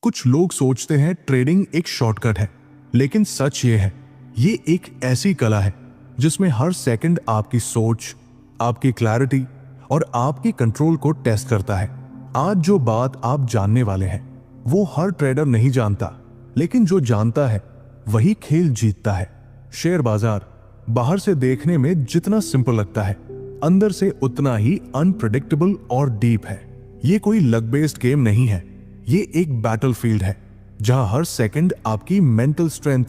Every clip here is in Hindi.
कुछ लोग सोचते हैं ट्रेडिंग एक शॉर्टकट है, लेकिन सच ये है, ये एक ऐसी कला है जिसमें हर सेकंड आपकी सोच, आपकी क्लैरिटी और आपकी कंट्रोल को टेस्ट करता है। आज जो बात आप जानने वाले हैं वो हर ट्रेडर नहीं जानता, लेकिन जो जानता है वही खेल जीतता है। शेयर बाजार बाहर से देखने में जितना सिंपल लगता है, अंदर से उतना ही अनप्रेडिक्टेबल और डीप है। ये कोई लक बेस्ड गेम नहीं है, ये एक बैटलफील्ड है जहां हर सेकंड आपकी मेंटल स्ट्रेंथ,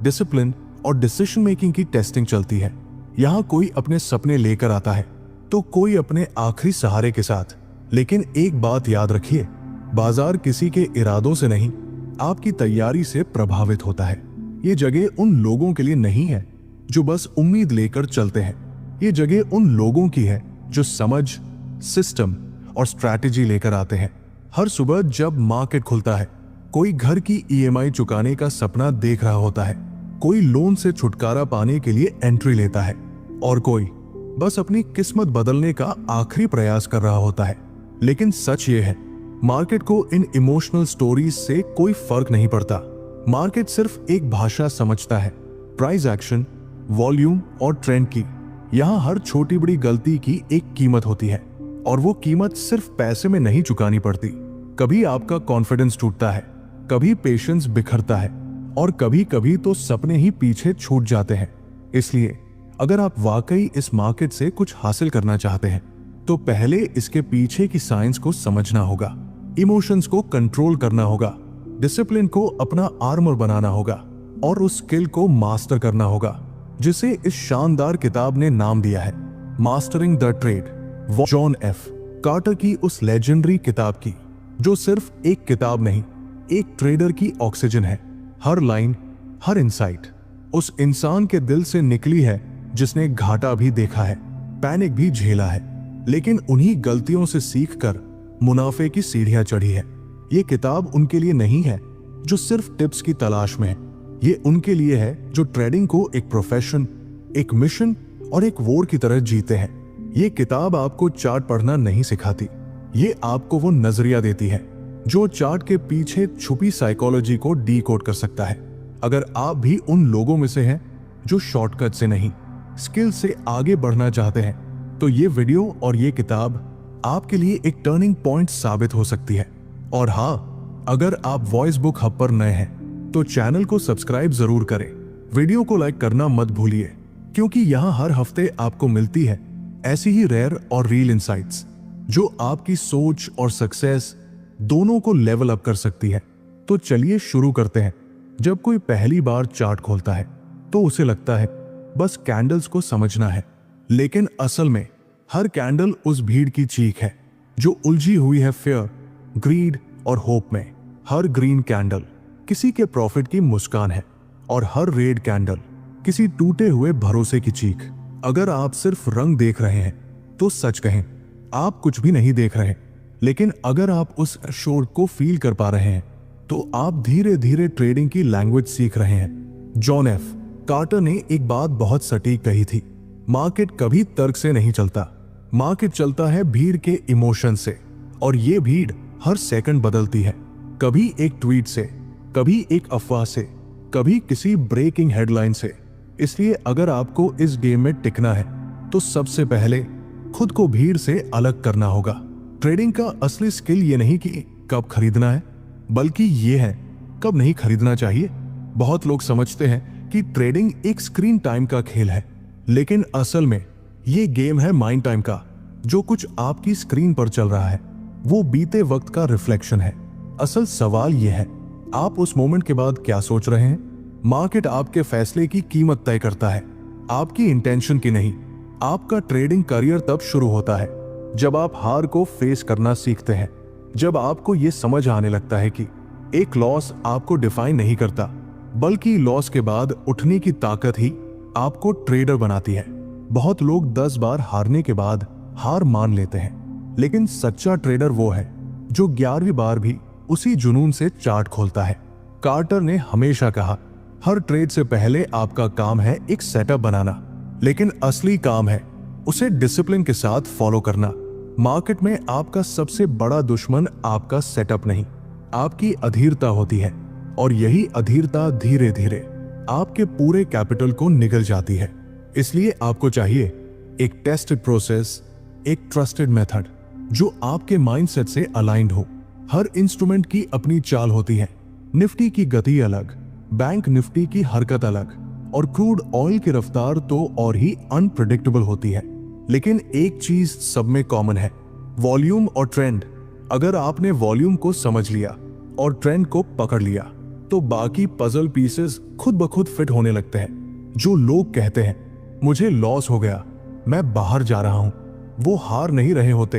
डिसिप्लिन और डिसीजन मेकिंग की टेस्टिंग चलती है। यहां कोई अपने सपने लेकर आता है तो कोई अपने आखिरी सहारे के साथ। लेकिन एक बात याद रखिए, बाजार किसी के इरादों से नहीं, आपकी तैयारी से प्रभावित होता है। ये जगह उन लोगों के लिए नहीं है जो बस उम्मीद लेकर चलते हैं, ये जगह उन लोगों की है जो समझ, सिस्टम और स्ट्रैटेजी लेकर आते हैं। हर सुबह जब मार्केट खुलता है, कोई घर की ईएमआई चुकाने का सपना देख रहा होता है, कोई लोन से छुटकारा पाने के लिए एंट्री लेता है और कोई बस अपनी किस्मत बदलने का आखिरी प्रयास कर रहा होता है। लेकिन सच ये है, मार्केट को इन इमोशनल स्टोरीज से कोई फर्क नहीं पड़ता। मार्केट सिर्फ एक भाषा समझता है, प्राइस एक्शन, वॉल्यूम और ट्रेंड की। यहां हर छोटी बड़ी गलती की एक कीमत होती है और वो कीमत सिर्फ पैसे में नहीं चुकानी पड़ती। कभी आपका कॉन्फिडेंस टूटता है, कभी पेशेंस बिखरता है और कभी कभी तो सपने ही पीछे छूट जाते हैं। इसलिए अगर आप वाकई इस मार्केट से कुछ हासिल करना चाहते हैं तो पहले इसके पीछे की साइंस को समझना होगा, इमोशंस को कंट्रोल करना होगा, डिसिप्लिन को अपना आर्मर बनाना होगा और उस स्किल को मास्टर करना होगा जिसे इस शानदार किताब ने नाम दिया है, mastering the trade. John F Carter की उस लेजेंडरी किताब की, जो सिर्फ एक किताब नहीं, एक ट्रेडर की ऑक्सीजन है। हर लाइन, हर इंसाइट उस इंसान के दिल से निकली है जिसने घाटा भी देखा है, पैनिक भी झेला है, लेकिन उन्हीं गलतियों से सीखकर मुनाफे की सीढ़ियां चढ़ी है। ये किताब उनके लिए नहीं है जो सिर्फ टिप्स की तलाश में है, ये उनके लिए है जो ट्रेडिंग को एक प्रोफेशन, एक मिशन और एक वॉर की तरह जीते हैं। ये किताब आपको चार्ट पढ़ना नहीं सिखाती, ये आपको वो नजरिया देती है जो चार्ट के पीछे छुपी साइकोलॉजी को डीकोड कर सकता है। अगर आप भी उन लोगों में से हैं जो शॉर्टकट से नहीं, स्किल से आगे बढ़ना चाहते हैं, तो ये वीडियो और ये किताब आपके लिए एक टर्निंग पॉइंट साबित हो सकती है। और हाँ, अगर आप वॉइस बुक हब पर नए हैं तो चैनल को सब्सक्राइब जरूर करें, वीडियो को लाइक करना मत भूलिए, क्योंकि यहाँ हर हफ्ते आपको मिलती है ऐसी ही रेयर और रियल इंसाइट्स जो आपकी सोच और सक्सेस दोनों को लेवल अप कर सकती है। तो चलिए शुरू करते हैं। जब कोई पहली बार चार्ट खोलता है तो उसे लगता है बस कैंडल्स को समझना है, लेकिन असल में हर कैंडल उस भीड़ की चीख है जो उलझी हुई है फेयर, ग्रीड और होप में। हर ग्रीन कैंडल किसी के प्रॉफिट की मुस्कान है और हर रेड कैंडल किसी टूटे हुए भरोसे की चीख। अगर आप सिर्फ रंग देख रहे हैं तो सच कहें, आप कुछ भी नहीं देख रहे, लेकिन अगर आप उस शोर को फील कर पा रहे हैं तो आप धीरे धीरे ट्रेडिंग की लैंग्वेज सीख रहे हैं। जॉन एफ कार्टर ने एक बात बहुत सटीक कही थी, मार्केट कभी तर्क से नहीं चलता, मार्केट चलता है भीड़ के इमोशन से, और ये भीड़ हर सेकंड बदलती है, कभी एक ट्वीट से, कभी एक अफवाह से, कभी किसी ब्रेकिंग हेडलाइन से। इसलिए अगर आपको इस गेम में टिकना है तो सबसे पहले खुद को भीड़ से अलग करना होगा। ट्रेडिंग का असली स्किल ये नहीं कि कब खरीदना है, बल्कि ये है कब नहीं खरीदना चाहिए। बहुत लोग समझते हैं कि ट्रेडिंग एक स्क्रीन टाइम का खेल है, लेकिन असल में ये गेम है माइंड टाइम का। जो कुछ आपकी स्क्रीन पर चल रहा है वो बीते वक्त का रिफ्लेक्शन है। असल सवाल ये है, आप उस मोमेंट के बाद क्या सोच रहे हैं। मार्केट आपके फैसले की कीमत तय करता है, आपकी इंटेंशन की नहीं। आपका ट्रेडिंग करियर तब शुरू होता है जब आप हार को फेस करना सीखते हैं, जब आपको यह समझ आने लगता है कि एक लॉस आपको डिफाइन नहीं करता, बल्कि लॉस के बाद उठने की ताकत ही आपको ट्रेडर बनाती है। बहुत लोग 10 बार हारने के बाद हार मान लेते हैं, लेकिन सच्चा ट्रेडर वो है जो 11वीं बार भी उसी जुनून से चार्ट खोलता है। कार्टर ने हमेशा कहा, हर ट्रेड से पहले आपका काम है एक सेटअप बनाना, लेकिन असली काम है उसे डिसिप्लिन के साथ फॉलो करना। मार्केट में आपका सबसे बड़ा दुश्मन आपका सेटअप नहीं, आपकी अधीरता होती है, और यही अधीरता धीरे धीरे आपके पूरे कैपिटल को निगल जाती है। इसलिए आपको चाहिए एक टेस्टेड प्रोसेस, एक ट्रस्टेड मेथड जो आपके माइंडसेट से अलाइंड हो। हर इंस्ट्रूमेंट की अपनी चाल होती है। निफ्टी की गति अलग, बैंक निफ्टी की हरकत अलग, और क्रूड ऑयल की रफ्तार तो और ही अनप्रेडिक्टेबल होती है। लेकिन एक चीज सब में कॉमन है, वॉल्यूम और ट्रेंड। अगर आपने वॉल्यूम को समझ लिया और ट्रेंड को पकड़ लिया तो बाकी पजल पीसेस खुद ब खुद फिट होने लगते हैं। जो लोग कहते हैं मुझे लॉस हो गया, मैं बाहर जा रहा हूं, वो हार नहीं रहे होते,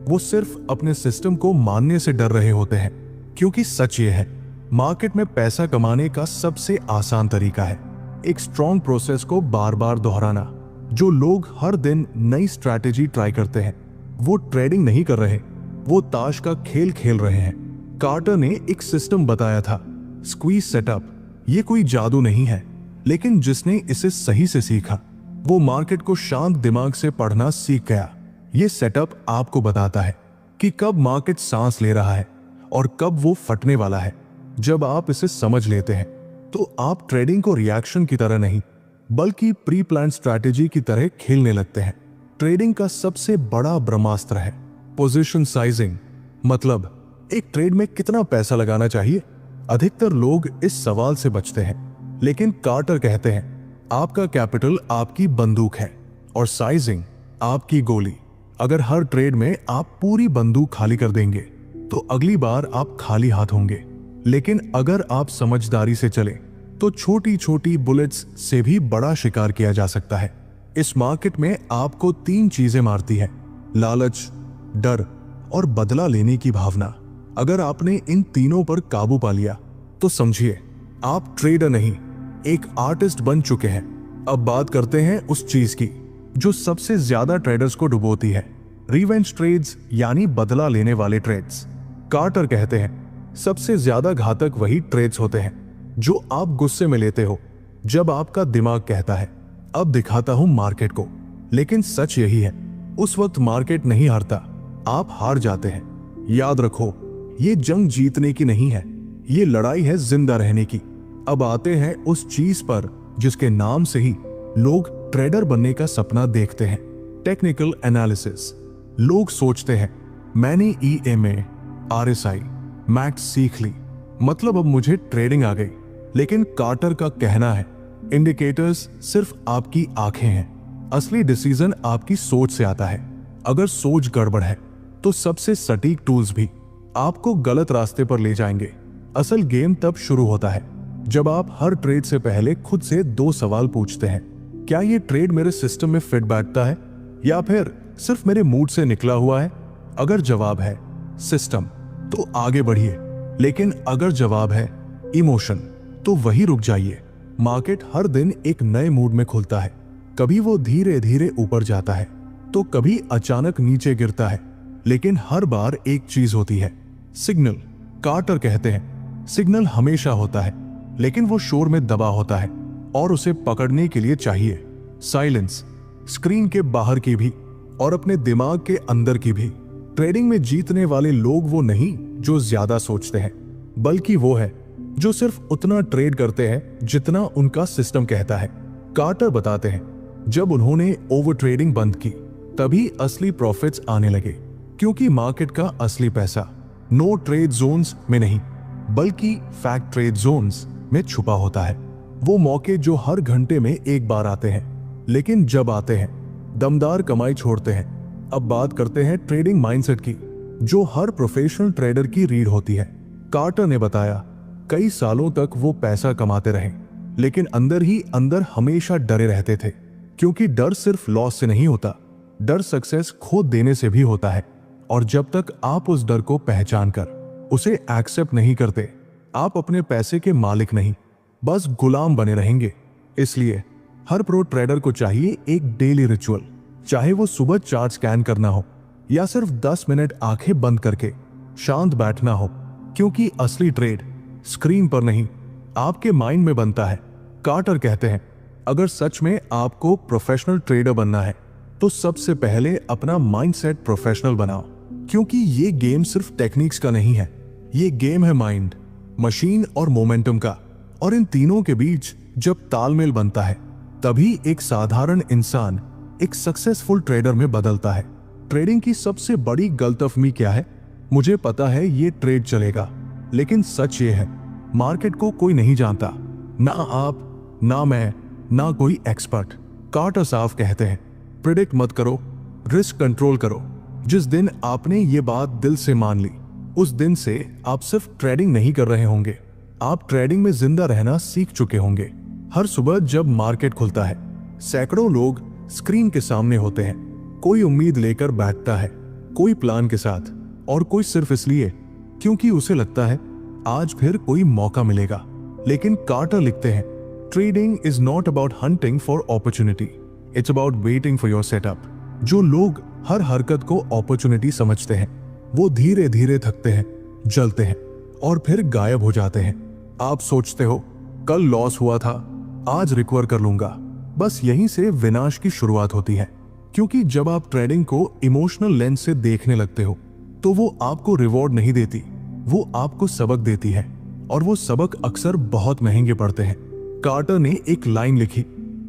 वो सिर्फ अपने सिस्टम को मानने से डर रहे होते हैं। क्योंकि सच ये है, मार्केट में पैसा कमाने का सबसे आसान तरीका है एक स्ट्रॉन्ग प्रोसेस को बार बार दोहराना। जो लोग हर दिन नई स्ट्रैटेजी ट्राई करते हैं वो ट्रेडिंग नहीं कर रहे, वो ताश का खेल खेल रहे हैं। कार्टर ने एक सिस्टम बताया था, स्क्वीज सेटअप। ये कोई जादू नहीं है, लेकिन जिसने इसे सही से सीखा वो मार्केट को शांत दिमाग से पढ़ना सीख गया। ये सेटअप आपको बताता है कि कब मार्केट सांस ले रहा है और कब वो फटने वाला है। जब आप इसे समझ लेते हैं तो आप ट्रेडिंग को रिएक्शन की तरह नहीं बल्कि प्री प्लान स्ट्रैटेजी की तरह खेलने लगते हैं। ट्रेडिंग का सबसे बड़ा ब्रह्मास्त्र है पोजीशन साइजिंग, मतलब एक ट्रेड में कितना पैसा लगाना चाहिए। अधिकतर लोग इस सवाल से बचते हैं, लेकिन कार्टर कहते हैं आपका कैपिटल आपकी बंदूक है और साइजिंग आपकी गोली। अगर हर ट्रेड में आप पूरी बंदूक खाली कर देंगे तो अगली बार आप खाली हाथ होंगे। लेकिन अगर आप समझदारी से चले तो छोटी छोटी बुलेट्स से भी बड़ा शिकार किया जा सकता है। इस मार्केट में आपको 3 चीजें मारती है, लालच, डर और बदला लेने की भावना। अगर आपने इन तीनों पर काबू पा लिया तो समझिए आप ट्रेडर नहीं, एक आर्टिस्ट बन चुके हैं। अब बात करते हैं उस चीज की जो सबसे ज्यादा ट्रेडर्स को डुबोती है, रिवेंज ट्रेड्स, यानी बदला लेने वाले ट्रेड्स। कार्टर कहते हैं सबसे ज्यादा घातक वही ट्रेड्स होते हैं जो आप गुस्से में लेते हो, जब आपका दिमाग कहता है अब दिखाता हूं मार्केट को। लेकिन सच यही है, उस वक्त मार्केट नहीं हारता, आप हार जाते हैं। याद रखो, ये जंग जीतने की नहीं है, ये लड़ाई है जिंदा रहने की। अब आते हैं उस चीज पर जिसके नाम से ही लोग ट्रेडर बनने का सपना देखते हैं, टेक्निकल एनालिसिस। लोग सोचते हैं मैंने EMA, RSI, मैक्स सीख ली, मतलब अब मुझे ट्रेडिंग आ गई। लेकिन कार्टर का कहना है इंडिकेटर्स सिर्फ आपकी आंखें हैं, असली डिसीजन आपकी सोच से आता है। अगर सोच गड़बड़ है तो सबसे सटीक टूल्स भी आपको गलत रास्ते पर ले जाएंगे। असल गेम तब शुरू होता है जब आप हर ट्रेड से पहले खुद से 2 सवाल पूछते हैं, क्या ये ट्रेड मेरे सिस्टम में फिट बैठता है या फिर सिर्फ मेरे मूड से निकला हुआ है। अगर जवाब है सिस्टम तो आगे बढ़िए, लेकिन अगर जवाब है इमोशन तो वही रुक जाइए। मार्केट हर दिन एक नए मूड में खुलता है, कभी वो धीरे धीरे ऊपर जाता है तो कभी अचानक नीचे गिरता है, लेकिन हर बार एक चीज होती है, सिग्नल। कार्टर कहते हैं सिग्नल हमेशा होता है, लेकिन वो शोर में दबा होता है और उसे पकड़ने के लिए चाहिए साइलेंस, स्क्रीन के बाहर की भी और अपने दिमाग के अंदर की भी। ट्रेडिंग में जीतने वाले लोग वो नहीं जो ज्यादा सोचते हैं, बल्कि वो है जो सिर्फ उतना ट्रेड करते हैं जितना उनका सिस्टम कहता है। कार्टर बताते हैं जब उन्होंने ओवर ट्रेडिंग बंद की तभी असली प्रॉफिट्स आने लगे, क्योंकि मार्केट का असली पैसा नो ट्रेड जोन्स में नहीं बल्कि फैक्ट ट्रेड जोन्स में छुपा होता है। वो मौके जो हर घंटे में एक बार आते हैं, लेकिन जब आते हैं दमदार कमाई छोड़ते हैं। अब बात करते हैं ट्रेडिंग माइंडसेट की, जो हर प्रोफेशनल ट्रेडर की रीढ़ होती है। कार्टर ने बताया कई सालों तक वो पैसा कमाते रहे, लेकिन अंदर ही अंदर हमेशा डरे रहते थे, क्योंकि डर सिर्फ लॉस से नहीं होता, डर सक्सेस खो देने से भी होता है। और जब तक आप उस डर को पहचान कर उसे एक्सेप्ट नहीं करते, आप अपने पैसे के मालिक नहीं, बस गुलाम बने रहेंगे। इसलिए हर प्रो ट्रेडर को चाहिए एक डेली रिचुअल, चाहे वो सुबह चार्ट स्कैन करना हो या सिर्फ 10 मिनट आंखें बंद करके शांत बैठना हो, क्योंकि असली ट्रेड स्क्रीन पर नहीं आपके माइंड में बनता है। कार्टर कहते हैं अगर सच में आपको प्रोफेशनल ट्रेडर बनना है तो सबसे पहले अपना माइंडसेट प्रोफेशनल बनाओ, क्योंकि ये गेम सिर्फ टेक्निक्स का नहीं है, ये गेम है माइंड, मशीन और मोमेंटम का, और इन तीनों के बीच जब तालमेल बनता है तभी एक साधारण इंसान एक सक्सेसफुल ट्रेडर में बदलता है। ट्रेडिंग की सबसे बड़ी गलतफहमी क्या है? मुझे पता है ये ट्रेड चलेगा, लेकिन सच ये है मार्केट को कोई नहीं जानता, ना आप, ना मैं, ना कोई एक्सपर्ट। कार्टर साफ कहते हैं, प्रिडिक्ट मत करो, रिस्क कंट्रोल करो। जिस दिन आपने ये बात दिल से मान ली, उस दिन से आप सिर्फ ट्रेडिंग नहीं कर रहे होंगे, आप ट्रेडिंग में जिंदा रहना सीख चुके होंगे। हर सुबह जब मार्केट खुलता है, सैकड़ों लोग स्क्रीन के सामने होते हैं। कोई उम्मीद लेकर बैठता है, कोई प्लान के साथ, और कोई सिर्फ इसलिए क्योंकि उसे लगता है आज फिर कोई मौका मिलेगा। लेकिन कार्टर लिखते हैं, trading is not about hunting for opportunity, it's about waiting for your setup. जो लोग हर हरकत को अपॉर्चुनिटी समझते हैं वो धीरे धीरे थकते हैं, जलते हैं और फिर गायब हो जाते हैं। आप सोचते हो कल लॉस हुआ था, आज रिकवर कर लूंगा। बस यहीं से विनाश की शुरुआत होती है, क्योंकि जब आप ट्रेडिंग को इमोशनल लेंस से देखने लगते हो तो वो आपको रिवॉर्ड नहीं देती, वो आपको सबक देती है, और वो सबक अक्सर बहुत महंगे पड़ते हैं। कार्टर ने एक लाइन लिखी,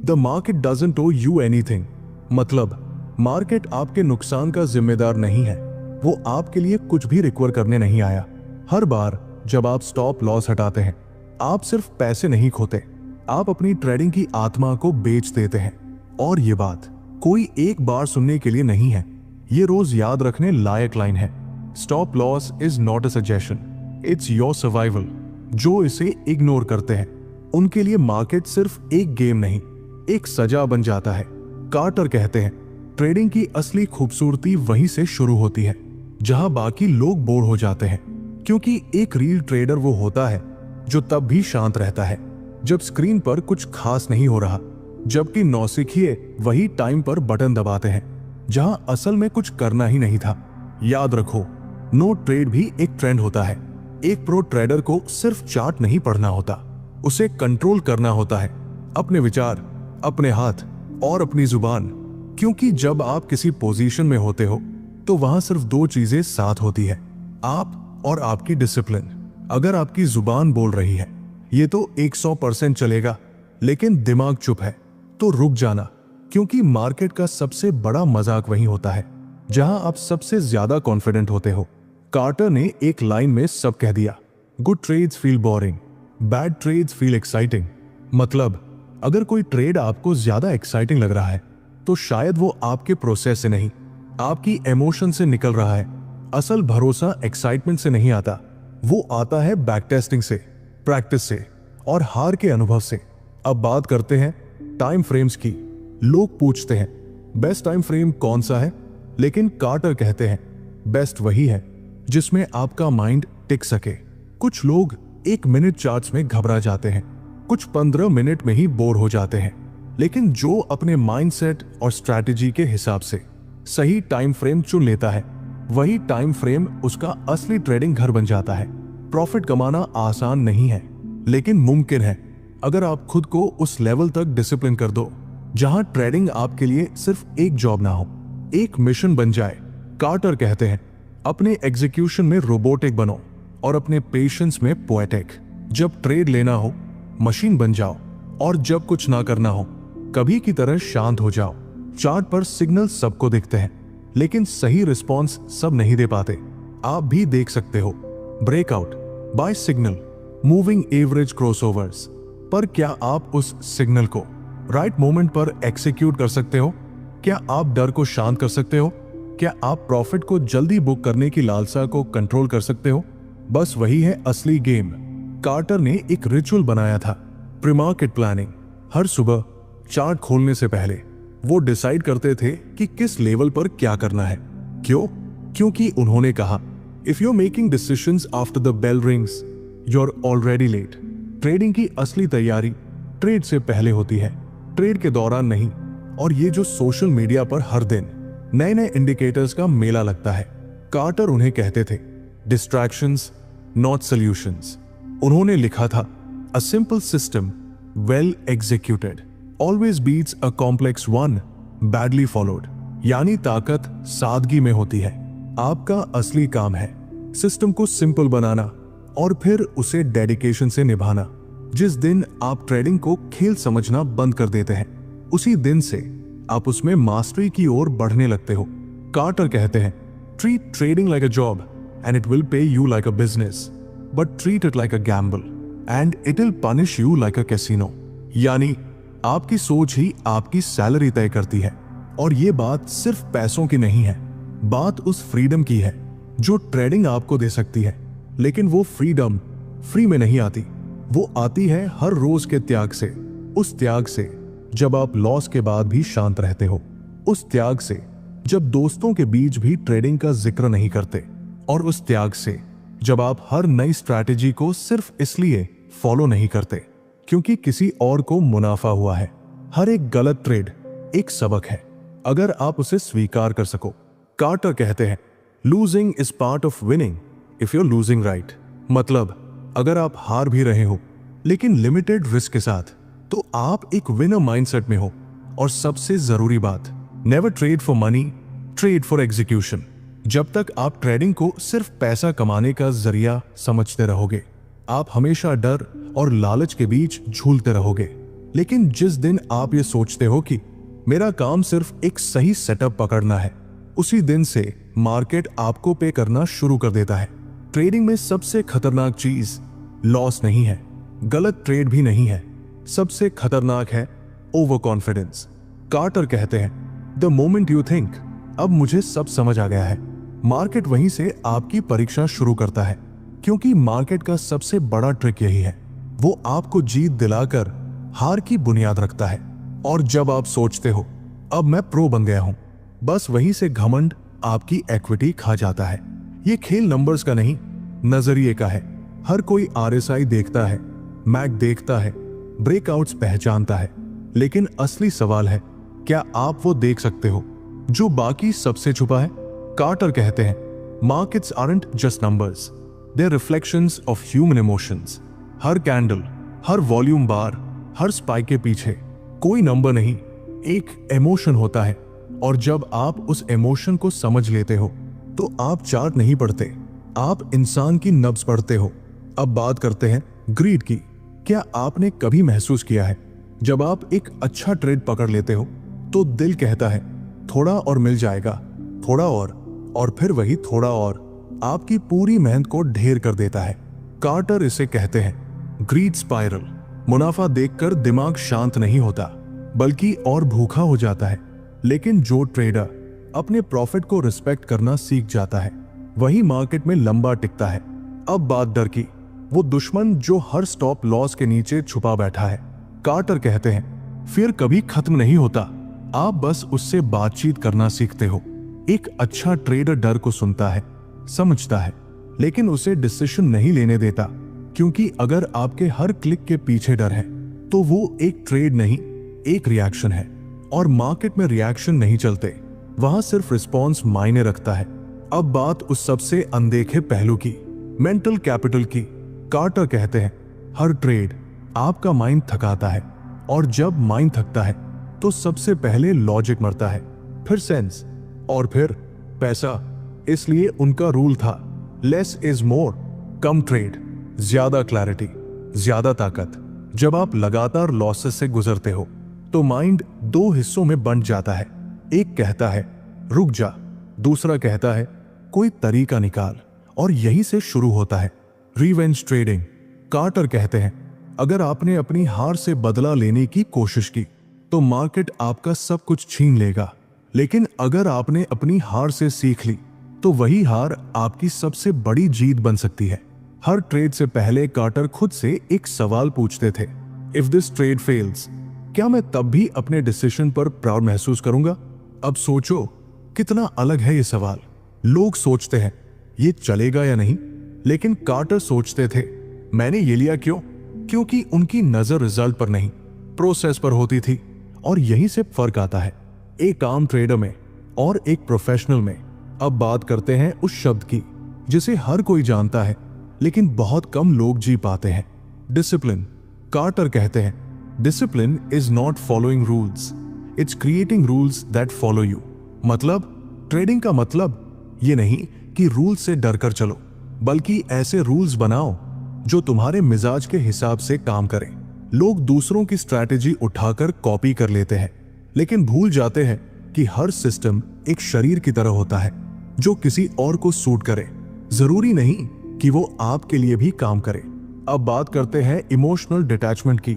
the market doesn't owe you anything. मतलब मार्केट आपके नुकसान का जिम्मेदार नहीं है, वो आपके लिए कुछ भी रिकवर करने नहीं आया। हर बार जब आप स्टॉप लॉस हटाते हैं, आप सिर्फ पैसे नहीं खोते, आप अपनी ट्रेडिंग की आत्मा को बेच देते हैं। और ये बात कोई एक बार सुनने के लिए नहीं है, ये रोज याद रखने लायक लाइन है। Stop loss is not a suggestion, it's your survival. जो इसे इग्नोर करते हैं उनके लिए मार्केट सिर्फ एक गेम नहीं, एक सजा बन जाता है। कार्टर कहते हैं, ट्रेडिंग की असली खूबसूरती वहीं से शुरू होती है जहां बाकी लोग बोर हो जाते हैं, क्योंकि एक रियल ट्रेडर वो होता है जो तब भी शांत रहता है जब स्क्रीन पर कुछ खास नहीं हो रहा, जबकि नौसिखिए वही टाइम पर बटन दबाते हैं जहां असल में कुछ करना ही नहीं था। याद रखो, नो ट्रेड भी एक ट्रेंड होता है। एक प्रो ट्रेडर को सिर्फ चार्ट नहीं पढ़ना होता, उसे कंट्रोल करना होता है, अपने विचार, अपने हाथ और अपनी जुबान। क्योंकि जब आप किसी पोजीशन में होते हो तो वहां सिर्फ दो चीजें साथ होती है, आप और आपकी डिसिप्लिन। अगर आपकी जुबान बोल रही है ये तो 100% चलेगा, लेकिन दिमाग चुप है, तो रुक जाना, क्योंकि मार्केट का सबसे बड़ा मजाक वही होता है जहां आप सबसे ज्यादा कॉन्फिडेंट होते हो। कार्टर ने एक लाइन में सब कह दिया, good trades feel boring, bad trades feel exciting. मतलब अगर कोई ट्रेड आपको ज्यादा एक्साइटिंग लग रहा है तो शायद वो आपके प्रोसेस से नहीं, आपकी इमोशन से निकल रहा है। असल भरोसा एक्साइटमेंट से नहीं आता, वो आता है बैक टेस्टिंग से, प्रैक्टिस से और हार के अनुभव से। अब बात करते हैं टाइम फ्रेम्स की। लोग पूछते हैं बेस्ट टाइम फ्रेम कौन सा है, लेकिन कार्टर कहते हैं बेस्ट वही है जिसमें आपका माइंड टिक सके। कुछ लोग 1 मिनट चार्ट्स में घबरा जाते हैं, कुछ 15 मिनट में ही बोर हो जाते हैं, लेकिन जो अपने माइंडसेट और स्ट्रैटेजी के हिसाब से सही टाइम फ्रेम चुन लेता है, वही टाइम फ्रेम उसका असली ट्रेडिंग घर बन जाता है। प्रॉफिट कमाना आसान नहीं है, लेकिन मुमकिन है अगर आप खुद को उस लेवल तक डिसिप्लिन कर दो जहां ट्रेडिंग आपके लिए सिर्फ एक जॉब ना हो, एक मिशन बन जाए। कार्टर कहते हैं, अपने एग्जीक्यूशन में रोबोटिक बनो और अपने पेशेंस में पोएटिक। जब ट्रेड लेना हो मशीन बन जाओ, और जब कुछ ना करना हो कभी की तरह शांत हो जाओ। चार्ट पर सिग्नल सबको दिखते हैं, लेकिन सही रिस्पॉन्स सब नहीं दे पाते। आप भी देख सकते हो breakout, buy signal, moving average crossovers, पर क्या आप उस सिग्नल को राइट मोमेंट पर एक्सिक्यूट कर सकते हो? क्या आप डर को शांत कर सकते हो? क्या आप प्रॉफिट को जल्दी बुक करने की लालसा को कंट्रोल कर सकते हो? बस वही है असली गेम। कार्टर ने एक रिचुअल बनाया था, प्री मार्केट प्लानिंग। हर सुबह चार्ट खोलने से पहले वो डिसाइड करते थे कि किस लेवल पर क्या करना है। क्यों? क्योंकि उन्होंने कहा, if you are making decisions after the bell rings you are already late. Trading की असली तैयारी ट्रेड से पहले होती है, ट्रेड के दौरान नहीं। और ये जो सोशल मीडिया पर हर दिन नए नए इंडिकेटर्स का मेला लगता है, कार्टर उन्हें कहते थे डिस्ट्रैक्शंस नॉट सॉल्यूशंस। उन्होंने लिखा था, a simple system well executed always beats a complex one badly followed. यानी ताकत सादगी में होती है। आपका असली काम है सिस्टम को सिंपल बनाना और फिर उसे डेडिकेशन से निभाना। जिस दिन आप ट्रेडिंग को खेल समझना बंद कर देते हैं, उसी दिन से आप उसमें मास्टरी की ओर बढ़ने लगते हो। कार्टर कहते हैं, treat trading like a job and it will pay you like a business, but treat it like a gamble and it will punish you like a casino. यानी आपकी सोच ही आपकी सैलरी तय करती है। और ये बात सिर्फ पैसों की नहीं है, बात उस फ्रीडम की है जो ट्रेडिंग आपको दे सकती है। लेकिन वो फ्रीडम फ्री में नहीं आती, वो आती है हर रोज के त्याग से। उस त्याग से जब आप लॉस के बाद भी शांत रहते हो, उस त्याग से जब दोस्तों के बीच भी ट्रेडिंग का जिक्र नहीं करते, और उस त्याग से जब आप हर नई स्ट्रैटेजी को सिर्फ इसलिए फॉलो नहीं करते क्योंकि किसी और को मुनाफा हुआ है। हर एक गलत ट्रेड एक सबक है, अगर आप उसे स्वीकार कर सको। कार्टर कहते हैं, losing is part of winning if you're losing right. मतलब अगर आप हार भी रहे हो लेकिन लिमिटेड रिस्क के साथ, तो आप एक विनर माइंडसेट में हो। और सबसे जरूरी बात, never trade for money, trade for execution. जब तक आप ट्रेडिंग को सिर्फ पैसा कमाने का जरिया समझते रहोगे, आप हमेशा डर और लालच के बीच झूलते रहोगे। लेकिन जिस दिन आप ये सोचते हो कि मेरा काम सिर्फ एक सही सेटअप पकड़ना है, उसी दिन से मार्केट आपको पे करना शुरू कर देता है। ट्रेडिंग में सबसे खतरनाक चीज लॉस नहीं है, गलत ट्रेड भी नहीं है, सबसे खतरनाक है ओवर कॉन्फिडेंस। कार्टर कहते हैं, द मोमेंट यू थिंक अब मुझे सब समझ आ गया है, मार्केट वहीं से आपकी परीक्षा शुरू करता है। क्योंकि मार्केट का सबसे बड़ा ट्रिक यही है, वो आपको जीत दिलाकर हार की बुनियाद रखता है। और जब आप सोचते हो अब मैं प्रो बन गया हूं, बस वहीं से घमंड आपकी इक्विटी खा जाता है। ये खेल नंबर्स का नहीं, नजरिए का है। हर कोई RSI देखता है, मैक देखता है, ब्रेकआउट्स पहचानता है, लेकिन असली सवाल है, क्या आप वो देख सकते हो जो बाकी सबसे छुपा है? कार्टर कहते हैं, markets aren't just numbers, they are reflections of human emotions. हर कैंडल, हर वॉल्यूम बार, हर स्पाइक के पीछे कोई नंबर नहीं, एक इमोशन होता है। और जब आप उस इमोशन को समझ लेते हो, तो आप चार्ट नहीं पढ़ते, आप इंसान की नब्ज पढ़ते हो। अब बात करते हैं ग्रीड की। क्या आपने कभी महसूस किया है, जब आप एक अच्छा ट्रेड पकड़ लेते हो तो दिल कहता है थोड़ा और मिल जाएगा, थोड़ा और फिर वही थोड़ा और आपकी पूरी मेहनत को ढेर कर देता है। कार्टर इसे कहते हैं ग्रीड स्पाइरल। मुनाफा देखकर दिमाग शांत नहीं होता, बल्कि और भूखा हो जाता है। लेकिन जो ट्रेडर अपने प्रॉफिट को रिस्पेक्ट करना सीख जाता है, वही मार्केट में लंबा टिकता है। अब बात डर की, वो दुश्मन जो हर स्टॉप लॉस के नीचे छुपा बैठा है। कार्टर कहते हैं, फिर कभी खत्म नहीं होता, आप बस उससे बातचीत करना सीखते हो। एक अच्छा ट्रेडर डर को सुनता है, समझता है, लेकिन उसे डिसीजन नहीं लेने देता। क्योंकि अगर आपके हर क्लिक के पीछे डर है, तो वो एक ट्रेड नहीं, एक रिएक्शन है। और मार्केट में रिएक्शन नहीं चलते, वहां सिर्फ रिस्पॉन्स मायने रखता है। अब बात उस सबसे अनदेखे पहलू की, मेंटल कैपिटल की। कार्टर कहते हैं, हर ट्रेड आपका माइंड थकाता है, और जब माइंड थकता है तो सबसे पहले लॉजिक मरता है, फिर सेंस, और फिर पैसा। इसलिए उनका रूल था, less is more, come trade, ज्यादा क्लैरिटी, ज्यादा ताकत। जब आप लगातार लॉसेस से गुजरते हो, तो माइंड दो हिस्सों में बंट जाता है। एक कहता है रुक जा, दूसरा कहता है कोई तरीका निकाल। और यहीं से शुरू होता है रिवेंज ट्रेडिंग। कार्टर कहते हैं, अगर आपने अपनी हार से बदला लेने की कोशिश की, तो मार्केट आपका सब कुछ छीन लेगा। लेकिन अगर आपने अपनी हार से सीख ली, तो वही हार आपकी सबसे बड़ी जीत बन सकती है। हर ट्रेड से पहले कार्टर खुद से एक सवाल पूछते थे, इफ दिस ट्रेड फेल्स, क्या मैं तब भी अपने डिसीजन पर प्राउड महसूस करूंगा? अब सोचो कितना अलग है ये सवाल। लोग सोचते हैं ये चलेगा या नहीं, लेकिन कार्टर सोचते थे मैंने ये लिया क्यों? क्योंकि उनकी नजर रिजल्ट पर नहीं, प्रोसेस पर होती थी। और यहीं से फर्क आता है एक आम ट्रेडर में और एक प्रोफेशनल में। अब बात करते हैं उस शब्द की जिसे हर कोई जानता है, लेकिन बहुत कम लोग जी पाते हैं, डिसिप्लिन। कार्टर कहते हैं, discipline is not following rules, it's creating rules that follow you. मतलब ट्रेडिंग का मतलब ये नहीं कि रूल से डर कर चलो, बल्कि ऐसे रूल्स बनाओ जो तुम्हारे मिजाज के हिसाब से काम करें। लोग दूसरों की स्ट्रैटेजी उठाकर कॉपी कर लेते हैं, लेकिन भूल जाते हैं कि हर सिस्टम एक शरीर की तरह होता है जो किसी और को सूट करे। जरूरी नहीं कि वो आपके लिए भी काम करे। अब बात करते हैं इमोशनल डिटैचमेंट की।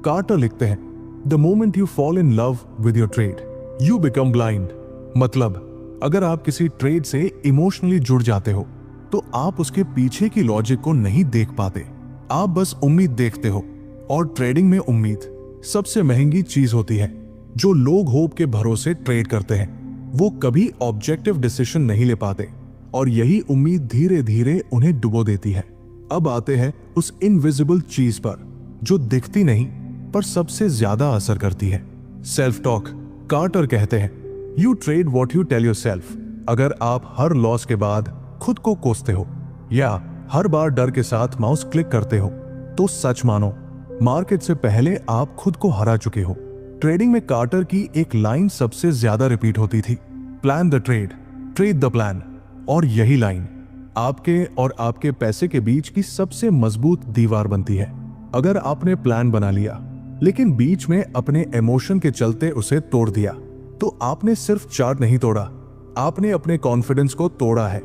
कार्टर लिखते हैं, the moment you fall in love with your trade you become blind. मतलब अगर आप किसी ट्रेड से इमोशनली जुड़ जाते हो तो आप उसके पीछे की लॉजिक को नहीं देख पाते, आप बस उम्मीद देखते हो। और ट्रेडिंग में उम्मीद सबसे महंगी चीज होती है। जो लोग होप के भरोसे ट्रेड करते हैं वो कभी ऑब्जेक्टिव डिसीजन नहीं ले पाते, और यही उम्मीद धीरे धीरे उन्हें डुबो देती है। अब आते हैं उस इनविजिबल चीज पर जो दिखती नहीं पर सबसे ज्यादा असर करती है, सेल्फ टॉक। कार्टर कहते हैं, you trade what you tell yourself. अगर आप हर लॉस के बाद खुद को कोसते हो या हर बार डर के साथ माउस क्लिक करते हो तो सच मानो मार्केट से पहले आप खुद को हरा चुके हो। ट्रेडिंग में कार्टर की एक लाइन सबसे ज्यादा रिपीट होती थी, plan the trade, trade the plan. और यही लाइन आपके और आपके पैसे के बीच की सबसे मजबूत दीवार बनती है। अगर आपने प्लान बना लिया लेकिन बीच में अपने इमोशन के चलते उसे तोड़ दिया तो आपने सिर्फ चार्ट नहीं तोड़ा, आपने अपने कॉन्फिडेंस को तोड़ा है।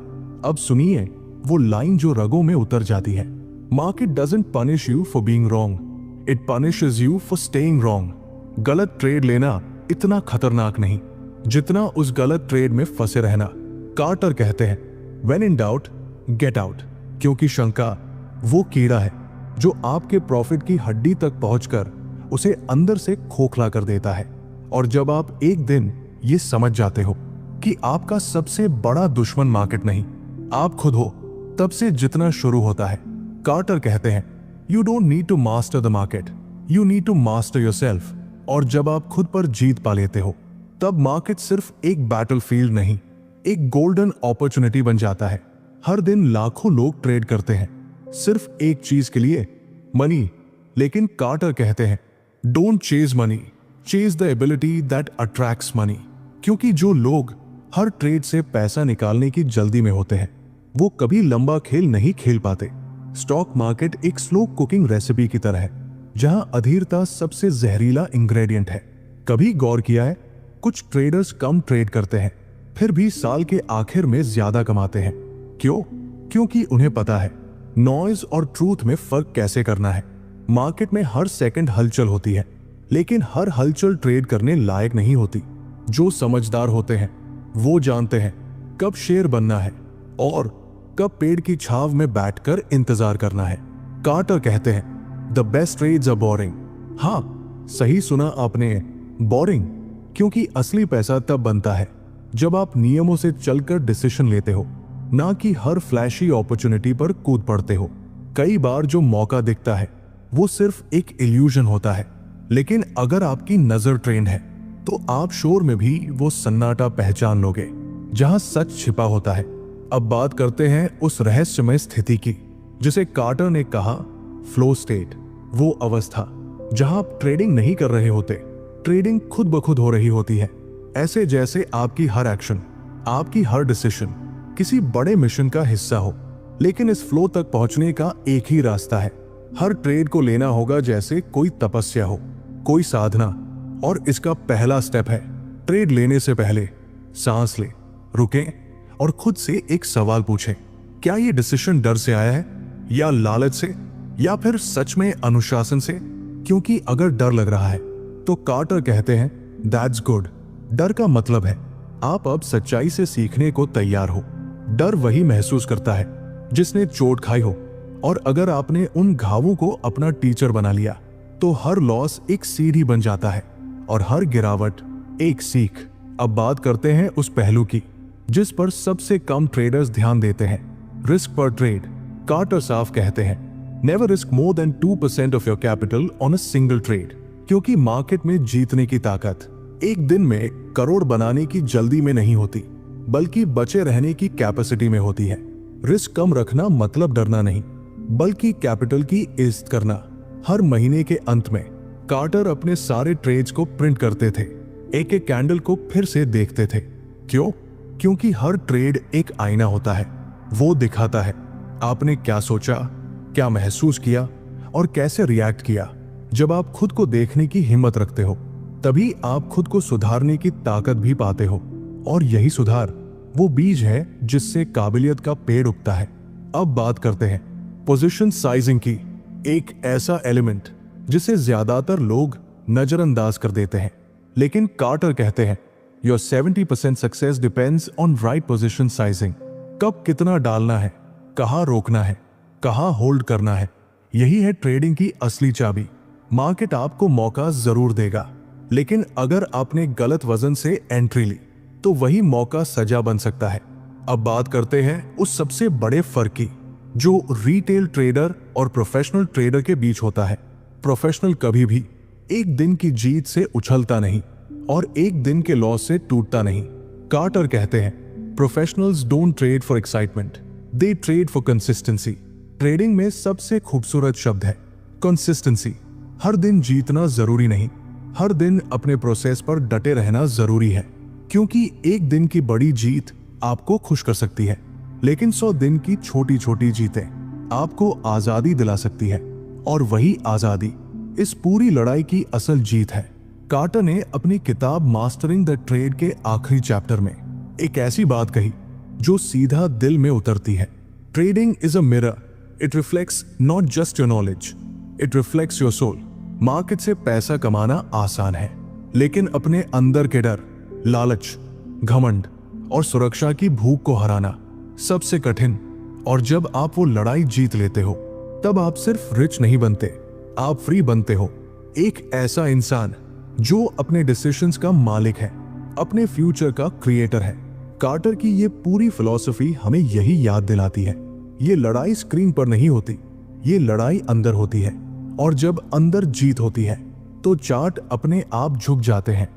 अब सुनिए वो लाइन जो रगों में उतर जाती है, market doesn't punish you for being wrong, it punishes you for staying wrong. गलत ट्रेड लेना इतना खतरनाक नहीं जितना उस गलत ट्रेड में फंसे रहना। कार्टर कहते हैं, when in doubt get out, क्योंकि शंका वो कीड़ा है जो आपके प्रॉफिट की हड्डी तक पहुंचकर उसे अंदर से खोखला कर देता है। और जब आप एक दिन ये समझ जाते हो कि आपका सबसे बड़ा दुश्मन मार्केट नहीं आप खुद हो, तब से जितना शुरू होता है। कार्टर कहते हैं, you don't need to master the market, you need to master yourself. और जब आप खुद पर जीत पा लेते हो तब मार्केट सिर्फ एक बैटलफील्ड नहीं, एक गोल्डन अपॉर्चुनिटी बन जाता है। हर दिन लाखों लोग ट्रेड करते हैं सिर्फ एक चीज के लिए, मनी। लेकिन कार्टर कहते हैं, don't chase money, chase the ability that attracts money. क्योंकि जो लोग हर ट्रेड से पैसा निकालने की जल्दी में होते हैं वो कभी लंबा खेल नहीं खेल पाते। स्टॉक मार्केट एक स्लो कुकिंग रेसिपी की तरह है जहां अधीरता सबसे जहरीला इंग्रेडिएंट है। कभी गौर किया है, कुछ ट्रेडर्स कम ट्रेड करते हैं फिर भी साल के आखिर में ज्यादा कमाते हैं। क्यों? क्योंकि उन्हें पता है नॉइज और ट्रूथ में फर्क कैसे करना है। मार्केट में हर सेकंड हलचल होती है लेकिन हर हलचल ट्रेड करने लायक नहीं होती। जो समझदार होते हैं वो जानते हैं कब शेर बनना है और कब पेड़ की छाव में बैठकर इंतजार करना है। कार्टर कहते हैं, the best trades are boring. हाँ, सही सुना आपने, बोरिंग। क्योंकि असली पैसा तब बनता है जब आप नियमों से चलकर डिसीजन लेते हो, ना कि हर फ्लैशी अपॉर्चुनिटी पर कूद पड़ते हो। कई बार जो मौका दिखता है वो सिर्फ एक इल्यूजन होता है, लेकिन अगर आपकी नजर ट्रेंड है तो आप शोर में भी वो सन्नाटा पहचान लोगे जहां सच छिपा होता है। अब बात करते हैं उस रहस्यमय स्थिति की जिसे कार्टर ने कहा फ्लो स्टेट। वो अवस्था जहां आप ट्रेडिंग नहीं कर रहे होते, ट्रेडिंग खुद ब खुद हो रही होती है। ऐसे जैसे आपकी हर एक्शन, आपकी हर डिसीजन किसी बड़े मिशन का हिस्सा हो। लेकिन इस फ्लो तक पहुंचने का एक ही रास्ता है। हर ट्रेड को लेना होगा जैसे कोई तपस्या हो, कोई साधना। और इसका पहला स्टेप है, ट्रेड लेने से पहले सांस ले, रुकें और खुद से एक सवाल पूछें, क्या ये डिसीजन डर से आया है या लालच से या फिर सच में अनुशासन से? क्योंकि अगर डर लग रहा है तो कार्टर कहते हैं, दैट्स गुड। डर का मतलब है आप अब सच्चाई से सीखने को तैयार हो। डर वही महसूस करता है जिसने चोट खाई हो, और अगर आपने उन घावों को अपना टीचर बना लिया तो हर लॉस एक सीढ़ी बन जाता है और हर गिरावट एक सीख। अब बात करते हैं उस पहलू की जिस पर सबसे कम ट्रेडर्स ध्यान देते हैं, रिस्क पर ट्रेड। कार्टर साफ कहते हैं, never risk more than 2% of your capital on a single trade. क्योंकि मार्केट में जीतने की ताकत एक दिन में करोड़ बनाने की जल्दी में नहीं होती, बल्कि बचे रहने की कैपेसिटी में होती है। रिस्क कम रखना मतलब डरना नहीं, बल्कि कैपिटल की इज्जत करना। हर महीने के अंत में कार्टर अपने सारे ट्रेड्स को प्रिंट करते थे, एक एक कैंडल को फिर से देखते थे। क्यों? क्योंकि हर ट्रेड एक आईना होता है। वो दिखाता है आपने क्या सोचा, क्या महसूस किया और कैसे रिएक्ट किया। जब आप खुद को देखने की हिम्मत रखते हो, तभी आप खुद को सुधारने की ताकत भी पाते हो। और यही सुधार वो बीज है जिससे काबिलियत का पेड़ उगता है। अब बात करते हैं पोजीशन साइजिंग की, एक ऐसा एलिमेंट जिसे ज्यादातर लोग नजरअंदाज कर देते हैं। लेकिन कार्टर कहते हैं your 70% success depends on right position sizing. कब कितना डालना है, कहां रोकना है, कहां होल्ड करना है, यही है ट्रेडिंग की असली चाबी। मार्केट आपको मौका जरूर देगा, लेकिन अगर आपने गलत वजन से एंट्री ली तो वही मौका सजा बन सकता है। अब बात करते हैं उस सबसे बड़े फर्क की जो रिटेल ट्रेडर और प्रोफेशनल ट्रेडर के बीच होता है। प्रोफेशनल कभी भी एक दिन की जीत से उछलता नहीं और एक दिन के लॉस से टूटता नहीं। कार्टर कहते हैं professionals don't trade for excitement, they trade for consistency. Trading में सबसे खूबसूरत शब्द है कंसिस्टेंसी। हर दिन जीतना जरूरी नहीं, हर दिन अपने प्रोसेस पर डटे रहना जरूरी है। क्योंकि एक दिन की बड़ी जीत आपको खुश कर सकती है, लेकिन 100 दिन की छोटी छोटी जीतें आपको आजादी दिला सकती है। और वही आजादी इस पूरी लड़ाई की असल जीत है। कार्टर ने अपनी किताब मास्टरिंग द ट्रेड के आखिरी चैप्टर में एक ऐसी बात कही जो सीधा दिल में उतरती है। Trading is a mirror, it reflects not just your knowledge, it reflects your soul. Market से पैसा कमाना आसान है, लेकिन अपने अंदर के डर, लालच, घमंड और सुरक्षा की भूख को हराना सबसे कठिन। और जब आप वो लड़ाई जीत लेते हो, तब आप सिर्फ रिच नहीं बनते, आप फ्री बनते हो। एक ऐसा इंसान जो अपने डिसीजंस का मालिक है, अपने फ्यूचर का क्रिएटर है। कार्टर की ये पूरी फिलॉसफी हमें यही याद दिलाती है, ये लड़ाई स्क्रीन पर नहीं होती, ये लड़ाई अंदर होती है। और जब अंदर जीत होती है तो चार्ट अपने आप झुक जाते हैं,